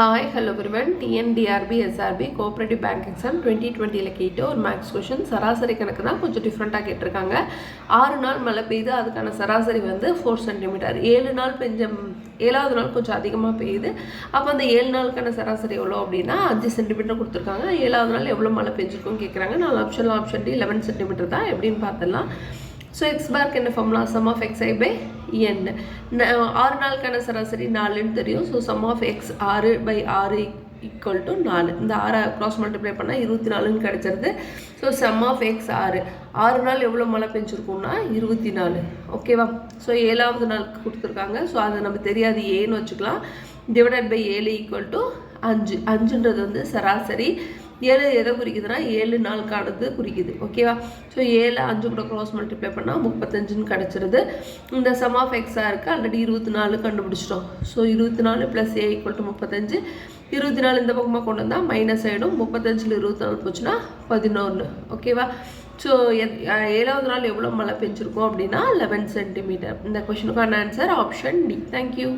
Hi hello everyone. TNTRB SRP cooperative bank exam 2020 கேட்ட ஒரு maths question. சராசரி கணக்கு தான் கொஞ்சம் டிஃப்ரெண்ட்டாக கேட்டிருக்காங்க. 6 நாள் மழை பெய்யுது, அதுக்கான சராசரி வந்து 4 சென்டிமீட்டர். 7 நாள் பெஞ்ச 7வது நாள் கொஞ்சம் அதிகமாக பெய்யுது. அப்போ அந்த 7 நாளுக்கான சராசரி எவ்வளோ அப்படின்னா 5 சென்டிமீட்டர் கொடுத்துருக்காங்க. 7வது நாள் எவ்வளோ மழை பெஞ்சிருக்குன்னு கேட்குறாங்க. 4 ஆப்ஷன் டி 11 சென்டிமீட்டர் தான். எப்படின்னு பார்த்துடலாம். ஸோ எக்ஸ் பார்க்கு என்ன formula? Sum of X I by N. 6 நாளுக்கான சராசரி 4ன்னு தெரியும். So sum of X 6/6 equal to 4. இந்த 6 க்ராஸ் மல்டிப்ளை பண்ணால் 24ன்னு கிடச்சிருது. ஸோ சம் ஆஃப் எக்ஸ் 6 நாள் எவ்வளோ மழை பெஞ்சிருக்கும்னா 24. ஓகேவா? ஸோ 7வது நாளுக்கு கொடுத்துருக்காங்க. ஸோ அதை நம்ம தெரியாது, ஏன்னு வச்சுக்கலாம். Divided by 7 equal to 5. 5ன்றது வந்து சராசரி. 7 எதை குறிக்குதுன்னா 7 நாளுக்கானது குறிக்குது. ஓகேவா? ஸோ 7 5 கூட க்ராஸ் மல்டிப்ளை பண்ணால் 35ன்னு கிடச்சிருது. இந்த சம் ஆஃப் எக்ஸாக இருக்குது. ஆல்ரெடி 24 கண்டுபிடிச்சிட்டோம். So 24 + a equal to 35. 24 இந்த பக்கமாக கொண்டு வந்தால் மைனஸ் ஆகிடும். 35ல் 24 போச்சுன்னா 11. ஓகேவா? ஸோ 7வது நாள் எவ்வளோ மழை பெஞ்சிருக்கும் அப்படின்னா 11 சென்டிமீட்டர். இந்த கொஷனுக்கான ஆன்சர் ஆப்ஷன் டி. தேங்க்யூ.